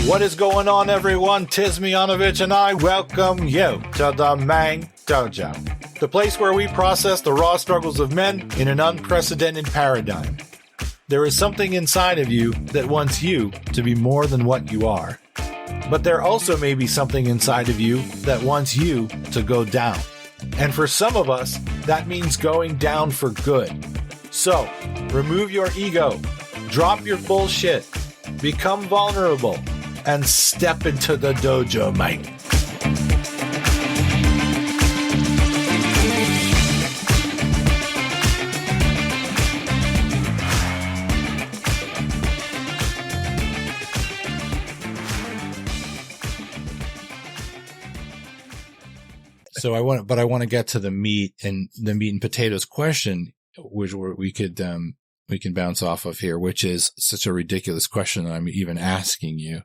What is going on, everyone? Tis Miyanovich, and I welcome you to the main dojo, the place where we process the raw struggles of men in an unprecedented paradigm. There is something inside of you that wants you to be more than what you are. But there also may be something inside of you that wants you to go down. And for some of us, that means going down for good. So, remove your ego, drop your bullshit, become vulnerable, and step into the dojo, mate. So I want to get to the meat and potatoes question, which we can bounce off of here, which is such a ridiculous question that I'm even asking you.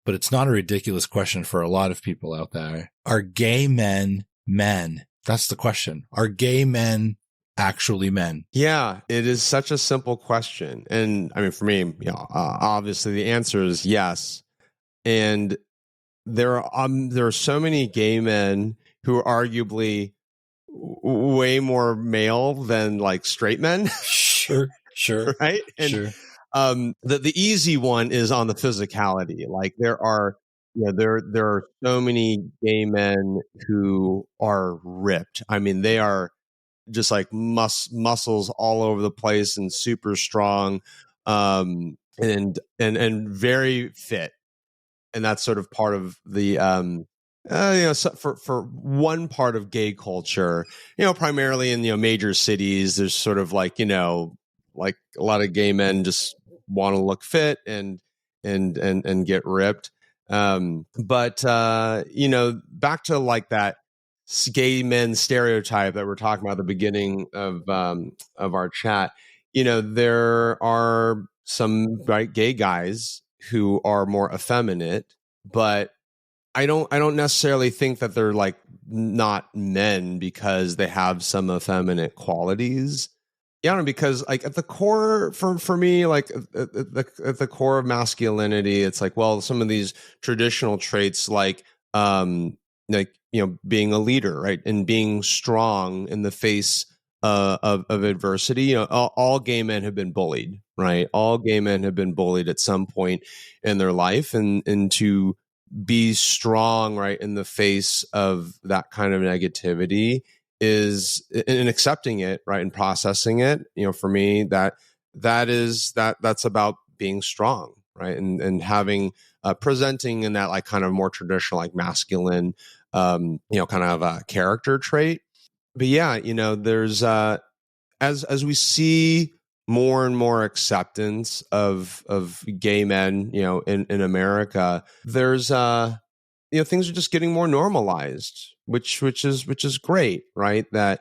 But it's not a ridiculous question for a lot of people out there. Are gay men men? That's the question. Are gay men actually men? Yeah, it is such a simple question. And I mean, for me, obviously the answer is yes. And there are so many gay men who are arguably way more male than like straight men. Sure. Right? And, sure. The easy one is on the physicality. Like there are so many gay men who are ripped. I mean, they are just like muscles all over the place and super strong, and very fit. And that's sort of part of the for one part of gay culture, primarily in major cities, there's sort of like like a lot of gay men just want to look fit and get ripped. But back to like that gay men stereotype that we're talking about at the beginning of our chat. There are some gay guys who are more effeminate, but I don't necessarily think that they're like not men because they have some effeminate qualities. Yeah, because like at the core for me, like at the core of masculinity, it's like, well, some of these traditional traits like being a leader, right, and being strong in the face of adversity. All gay men have been bullied, right? All gay men have been bullied at some point in their life, and to be strong, right, in the face of that kind of negativity is in accepting it, right, and processing it. For me, that's about being strong, right, and having presenting in that like kind of more traditional like masculine, kind of a character trait. But yeah, there's as we see more and more acceptance of gay men, in America, there's things are just getting more normalized, which is great, right? That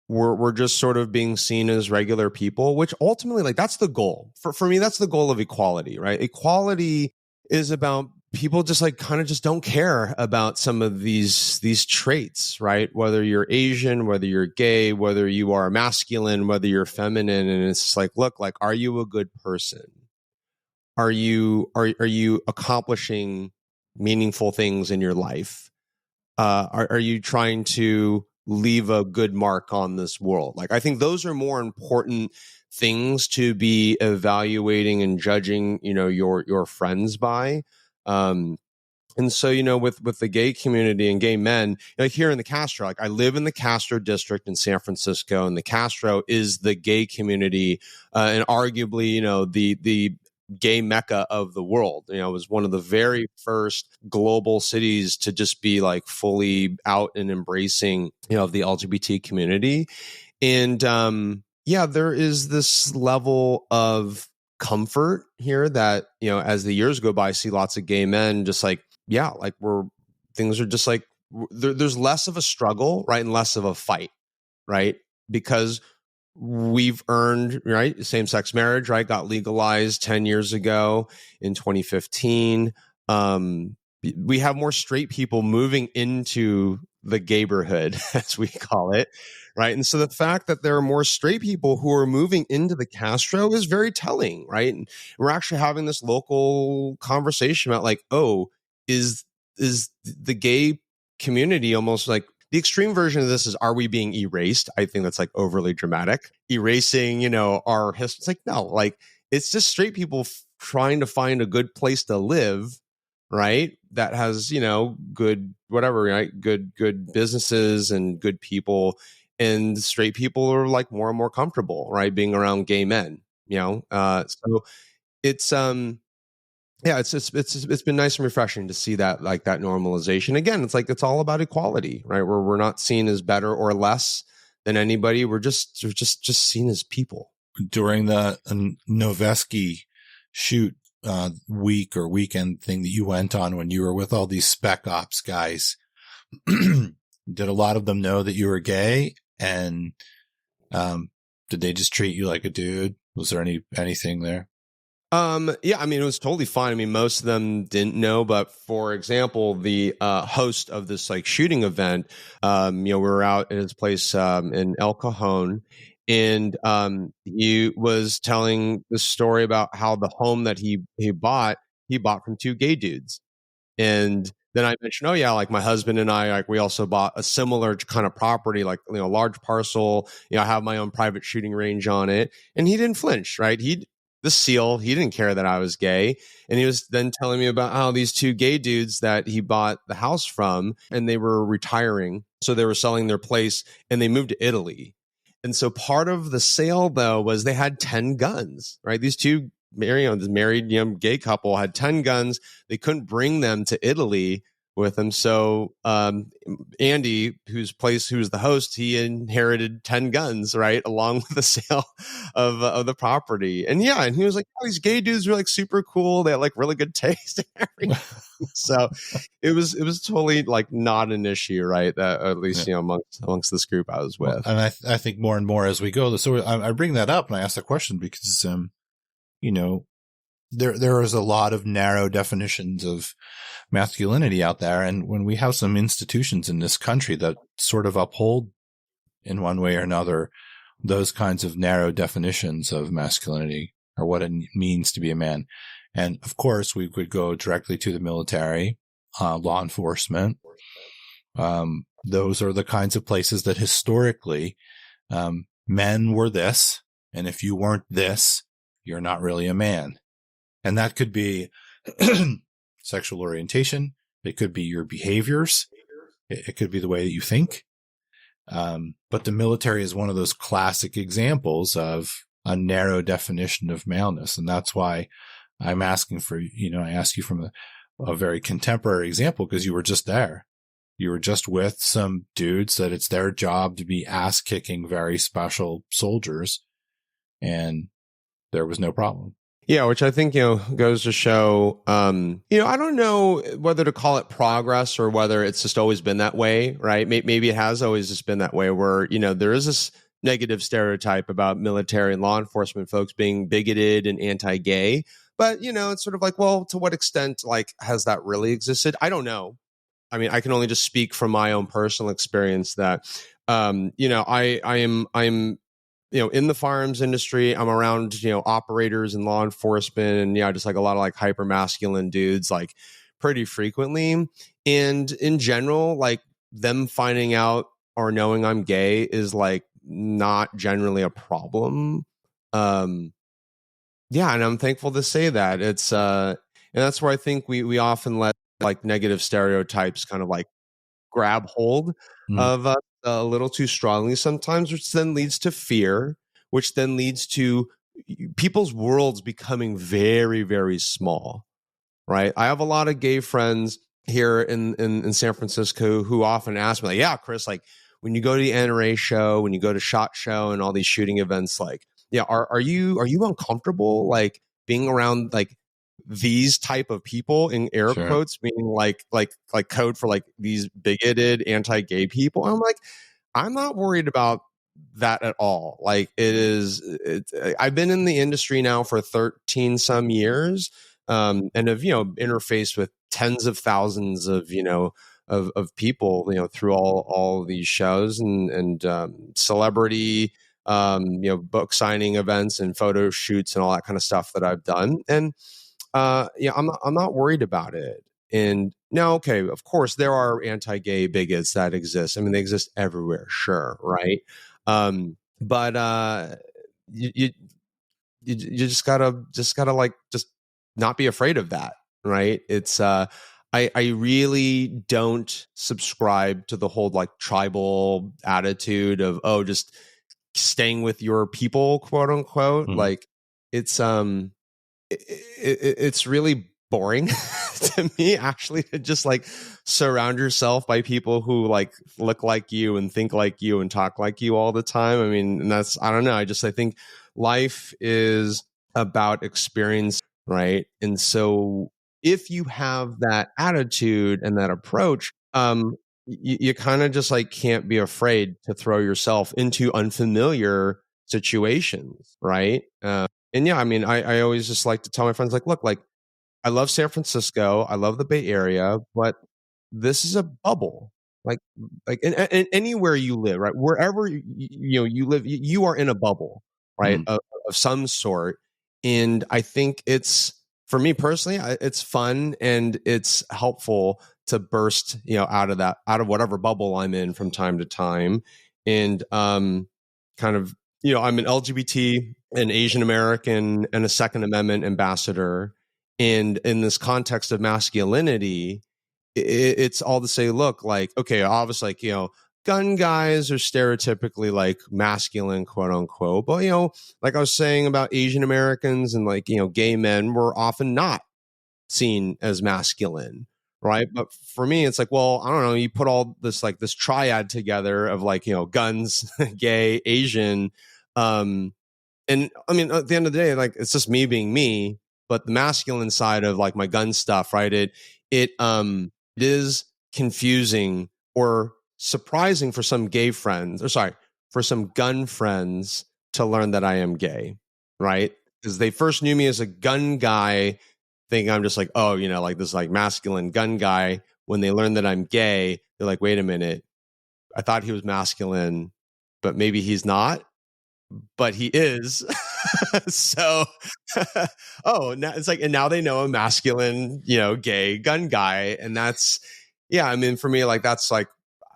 we're just sort of being seen as regular people, which ultimately, like, that's the goal. For me, that's the goal of equality, right? Equality is about people just like kind of just don't care about some of these traits, right? Whether you're Asian, whether you're gay, whether you are masculine, whether you're feminine, and it's like, look, like, are you a good person? Are you accomplishing meaningful things in your life? Are you trying to leave a good mark on this world? Like, I think those are more important things to be evaluating and judging, your friends by. And so, with the gay community and gay men, like here in the Castro, like I live in the Castro district in San Francisco, and the Castro is the gay community, and arguably, the gay mecca of the world. It was one of the very first global cities to just be like fully out and embracing, of the LGBT community. And there is this level of comfort here that, as the years go by, I see lots of gay men just like, things are just like, there's less of a struggle, right? And less of a fight, right? Because we've earned, right, same-sex marriage, right, got legalized 10 years ago in 2015. We have more straight people moving into the gay-borhood, as we call it, right? And so the fact that there are more straight people who are moving into the Castro is very telling, right? And we're actually having this local conversation about like, oh, is the gay community almost like the extreme version of this is, are we being erased? I think that's like overly dramatic. Erasing, our history. It's like, no, like it's just straight people trying to find a good place to live, right? That has, good, whatever, right? Good businesses and good people. And straight people are like more and more comfortable, right? Being around gay men, so it's, yeah, it's been nice and refreshing to see that, like, that normalization. Again, it's like it's all about equality, right? Where we're not seen as better or less than anybody. We're just seen as people. During the Noveski shoot week or weekend thing that you went on when you were with all these spec ops guys, did a lot of them know that you were gay? And did they just treat you like a dude? Was there anything there? Yeah, I mean, it was totally fine. I mean, most of them didn't know, but for example, the host of this like shooting event, we were out at his place in El Cajon, and he was telling the story about how the home that he bought from two gay dudes. And then I mentioned, oh yeah, like my husband and I, like we also bought a similar kind of property, like, large parcel, I have my own private shooting range on it. And he didn't flinch, right? He didn't care that I was gay. And he was then telling me about how these two gay dudes that he bought the house from, and they were retiring. So they were selling their place and they moved to Italy. And so part of the sale though was they had 10 guns, right? These two this married gay couple had 10 guns. They couldn't bring them to Italy with them. So Andy, who's the host, he inherited 10 guns, right, along with the sale of the property. And yeah, and he was like, oh, these gay dudes were like super cool. They had like really good taste and everything. So it was totally like not an issue, right? That at least amongst this group I was with. Well, and I think more and more as we go. So I bring that up and I ask the question because there is a lot of narrow definitions of masculinity out there. And when we have some institutions in this country that sort of uphold in one way or another, those kinds of narrow definitions of masculinity or what it means to be a man. And of course we could go directly to the military, law enforcement. Those are the kinds of places that historically, men were this. And if you weren't this, you're not really a man. And that could be sexual orientation. It could be your behaviors. It could be the way that you think. But the military is one of those classic examples of a narrow definition of maleness. And that's why I'm asking for, I ask you from a very contemporary example because you were just there. You were just with some dudes that it's their job to be ass kicking very special soldiers. And there was no problem. Yeah, which I think, goes to show, I don't know whether to call it progress or whether it's just always been that way, right? Maybe it has always just been that way where, there is this negative stereotype about military and law enforcement folks being bigoted and anti-gay. But, it's sort of like, well, to what extent, like, has that really existed? I don't know. I mean, I can only just speak from my own personal experience that, I'm in the firearms industry. I'm around, operators and law enforcement and just like a lot of like hyper masculine dudes, like pretty frequently. And in general, like them finding out or knowing I'm gay is like not generally a problem. And I'm thankful to say that it's, and that's where I think we often let like negative stereotypes kind of like grab hold of us a little too strongly sometimes, which then leads to fear, which then leads to people's worlds becoming very, very small, right? I have a lot of gay friends here in San Francisco who often ask me, like, yeah, Chris, like when you go to the NRA show, when you go to SHOT Show and all these shooting events, like, yeah, are you uncomfortable like being around like these type of people in air Sure. quotes, meaning like code for like these bigoted anti-gay people? I'm like, I'm not worried about that at all. Like I've been in the industry now for 13 some years, and have, interfaced with tens of thousands of, of people, through all of these shows and celebrity, book signing events and photo shoots and all that kind of stuff that I've done. And I'm not worried about it. And now, okay, of course, there are anti-gay bigots that exist. I mean, they exist everywhere, sure, right? But you just gotta like just not be afraid of that, right? It's I really don't subscribe to the whole like tribal attitude of just staying with your people, quote unquote. Mm-hmm. Like it's really boring to me, actually, to just like surround yourself by people who like look like you and think like you and talk like you all the time. I mean, and I don't know. I think life is about experience, right? And so if you have that attitude and that approach, you kind of just like can't be afraid to throw yourself into unfamiliar situations, right? And yeah, I mean, I always just like to tell my friends, like, look, like, I love San Francisco, I love the Bay Area, but this is a bubble. Like in anywhere you live, right? Wherever you live, you are in a bubble, right? Mm. Of some sort. And I think it's, for me personally, it's fun and it's helpful to burst, out of whatever bubble I'm in from time to time, and kind of. I'm an LGBT, an Asian American, and a Second Amendment ambassador. And in this context of masculinity, it's all to say, look, like, okay, obviously, like, gun guys are stereotypically like masculine, quote unquote. But, like I was saying about Asian Americans and like, gay men were often not seen as masculine. Right. But for me, it's like, well, I don't know. You put all this like this triad together of like, guns, gay, Asian. And I mean, at the end of the day, like, it's just me being me, but the masculine side of like my gun stuff, right? It is confusing or surprising for some gay friends, for some gun friends to learn that I am gay, right? Because they first knew me as a gun guy, thinking I'm just like, oh, like this like masculine gun guy. When they learn that I'm gay, they're like, wait a minute, I thought he was masculine, but maybe he's not. But he is. So, now it's like, and now they know a masculine, gay gun guy. And that's, yeah, I mean, for me, like, that's like,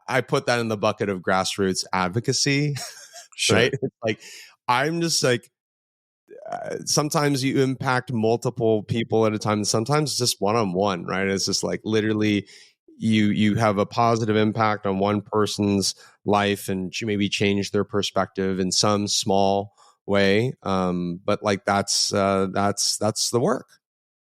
I put that in the bucket of grassroots advocacy, sure. Right? It's like, I'm just like, sometimes you impact multiple people at a time. Sometimes it's just one-on-one, right? It's just like literally you have a positive impact on one person's life and you maybe change their perspective in some small way. But like that's the work,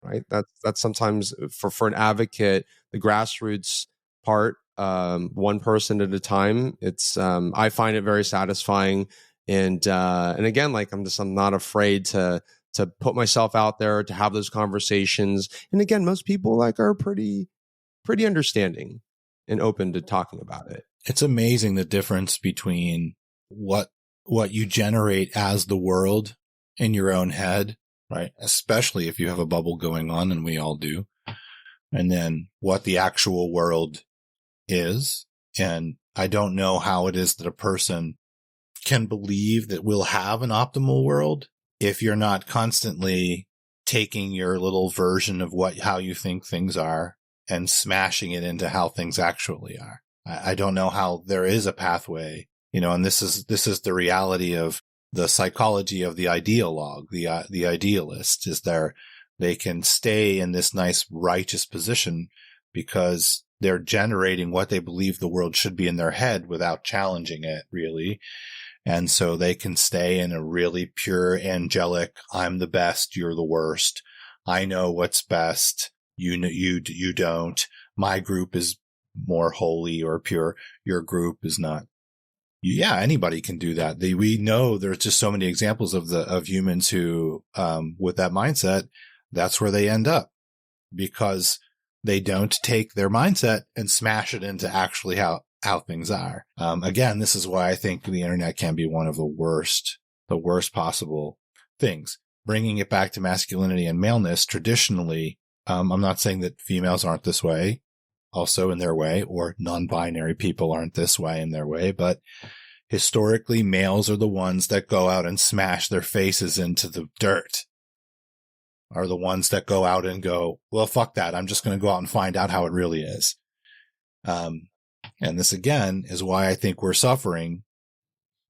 right? That's sometimes for an advocate, the grassroots part, one person at a time. It's I find it very satisfying. And again, like I'm not afraid to put myself out there, to have those conversations. And again, most people like are pretty understanding and open to talking about it. It's amazing the difference between what you generate as the world in your own head, right? Especially if you have a bubble going on, and we all do. And then what the actual world is. And I don't know how it is that a person can believe that we'll have an optimal world if you're not constantly taking your little version of how you think things are and smashing it into how things actually are. I don't know how there is a pathway, and this is the reality of the psychology of the ideologue, the idealist, is they can stay in this nice righteous position because they're generating what they believe the world should be in their head without challenging it, really. And so they can stay in a really pure, angelic, I'm the best, you're the worst. I know what's best. You don't. My group is more holy or pure. Your group is not. Yeah, anybody can do that. We know there's just so many examples of humans who, with that mindset, that's where they end up, because they don't take their mindset and smash it into actually how things are. Again, this is why I think the internet can be one of the worst possible things. Bringing it back to masculinity and maleness, traditionally, I'm not saying that females aren't this way. also in their way, or non-binary people aren't this way in their way, but historically males are the ones that go out and smash their faces into the dirt, are the ones that go out and go, well, fuck that. I'm just going to go out and find out how it really is. And this again is why I think we're suffering.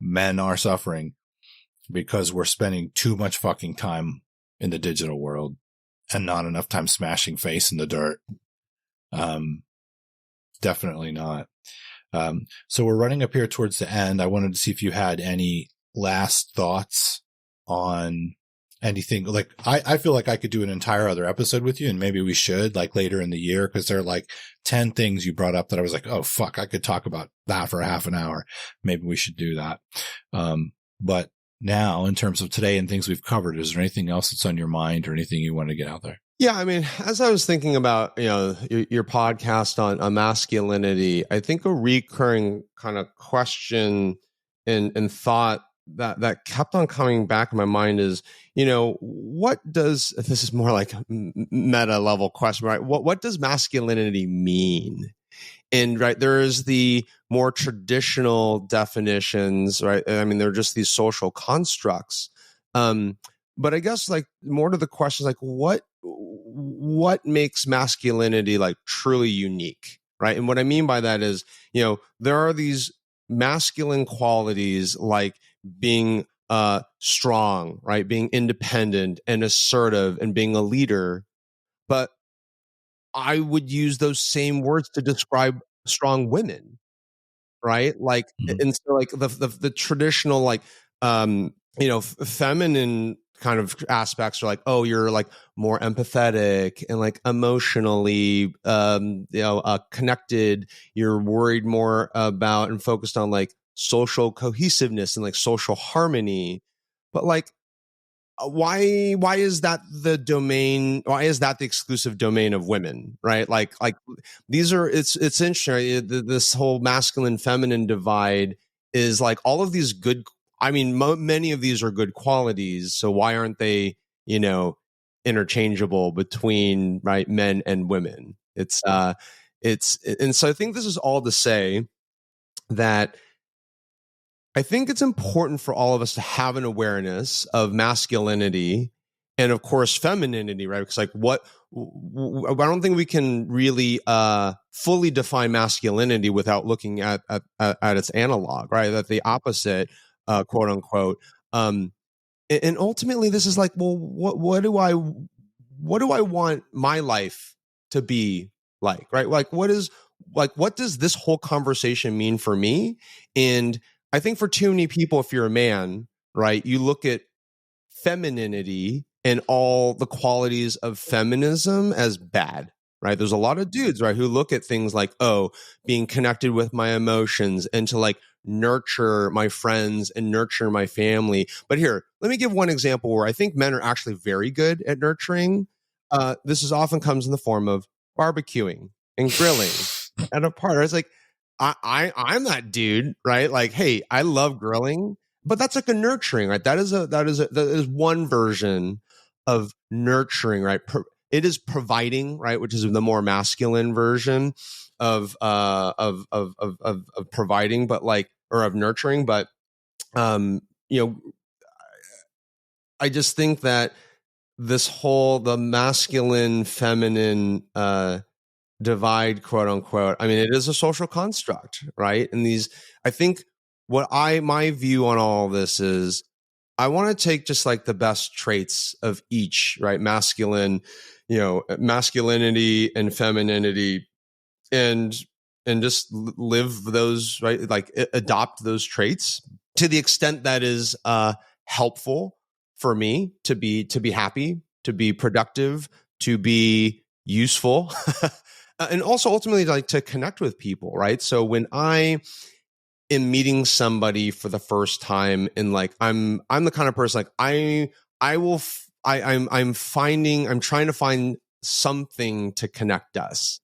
Men are suffering because we're spending too much fucking time in the digital world and not enough time smashing face in the dirt. Definitely not. So we're running up here towards the end. I wanted to see if you had any last thoughts on anything. Like, I feel like I could do an entire other episode with you, and maybe we should, like, later in the year, because there are like 10 things you brought up that I was like, oh fuck, I could talk about that for half an hour. Maybe we should do that. But now, in terms of today and things we've covered, is there anything else that's on your mind or anything you want to get out there? Yeah, I mean, as I was thinking about, your podcast on masculinity, I think a recurring kind of question and thought that kept on coming back in my mind is, what does, this is more like meta level question, right? What does masculinity mean? And right, there is the more traditional definitions, right? I mean, they're just these social constructs. But I guess, like, more to the question is, like, what makes masculinity like truly unique, right? And what I mean by that is, there are these masculine qualities like being strong, right? Being independent and assertive and being a leader. But I would use those same words to describe strong women, right? Like, and so like the traditional, like, feminine kind of aspects are like, oh, you're like more empathetic and like emotionally, connected. You're worried more about and focused on like social cohesiveness and like social harmony. But like, why is that the domain? Why is that the exclusive domain of women? Right? Like these are, it's interesting. Right? This whole masculine feminine divide is like all of these good. I mean, many of these are good qualities. So why aren't they, interchangeable between, right, men and women? And so I think this is all to say that I think it's important for all of us to have an awareness of masculinity and, of course, femininity, right? Because, like, I don't think we can really fully define masculinity without looking at its analog, right? That the opposite, quote unquote. And ultimately, this is like, well, what do I want my life to be like, right? Like, what does this whole conversation mean for me? And I think for too many people, if you're a man, right, you look at femininity and all the qualities of feminism as bad, right? There's a lot of dudes, right, who look at things like, oh, being connected with my emotions and to like nurture my friends and nurture my family. But here, let me give one example where I think men are actually very good at nurturing. This is often comes in the form of barbecuing and grilling at a party. It's like, I'm that dude, right? Like, hey, I love grilling, but that's like a nurturing, right? That is one version of nurturing, right? It is providing, right? Which is the more masculine version of providing, but like, or of nurturing. But, I just think that the masculine feminine, divide, quote unquote, I mean, it is a social construct, right? And I think my view on all of this is I want to take just like the best traits of each, right? Masculinity and femininity, and just live those, right? Like adopt those traits to the extent that is helpful for me to be happy, to be productive, to be useful. And also ultimately like to connect with people, right? So when I am meeting somebody for the first time, and like I'm the kind of person like I'm trying to find something to connect us,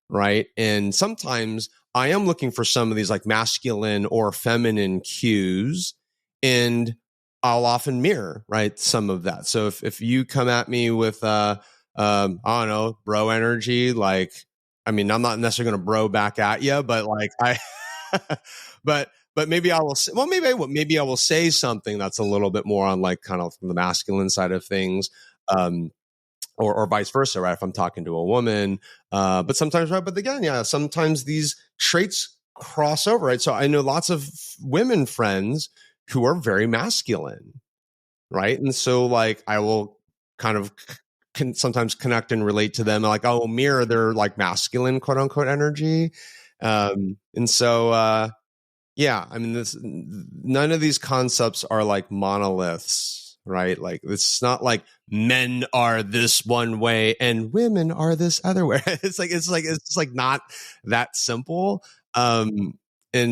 right? And sometimes I am looking for some of these like masculine or feminine cues, and I'll often mirror, right, some of that. So if you come at me with I don't know, bro energy, like I mean, I'm not necessarily going to bro back at you, but like but maybe I will say, well, maybe I will say something that's a little bit more on like kind of from the masculine side of things. Or vice versa, right? If I'm talking to a woman, but sometimes, right? But again, yeah, sometimes these traits cross over, right? So I know lots of women friends who are very masculine, right? And so like I will kind of can sometimes connect and relate to them, like, oh, mirror their like masculine quote unquote energy, and so yeah, I mean, none of these concepts are like monoliths, right? Like it's not like men are this one way and women are this other way. It's like not that simple. And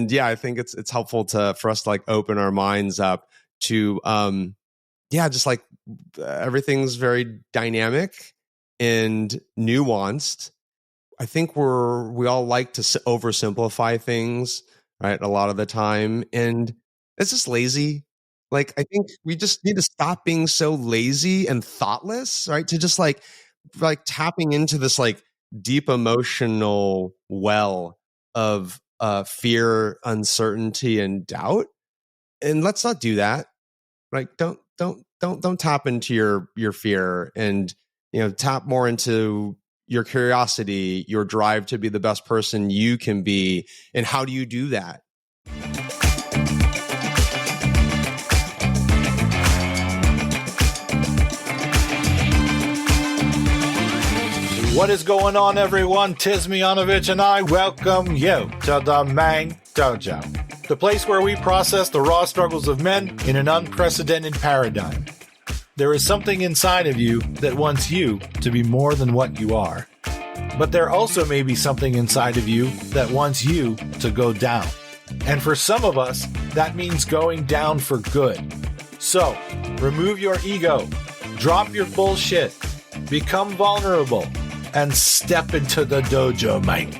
yeah, I think it's helpful for us to like open our minds up to yeah, just like everything's very dynamic and nuanced. I think we all like to oversimplify things, right? A lot of the time, and it's just lazy. Like I think we just need to stop being so lazy and thoughtless, right? To just like tapping into this like deep emotional well of fear, uncertainty, and doubt. And let's not do that. Right? Don't tap into your fear, and tap more into your curiosity, your drive to be the best person you can be. And how do you do that? What is going on, everyone? Tis Miyanovich, and I welcome you to the Mang Dojo, the place where we process the raw struggles of men in an unprecedented paradigm. There is something inside of you that wants you to be more than what you are. But there also may be something inside of you that wants you to go down. And for some of us, that means going down for good. So, remove your ego, drop your bullshit, become vulnerable, and step into the dojo, mate.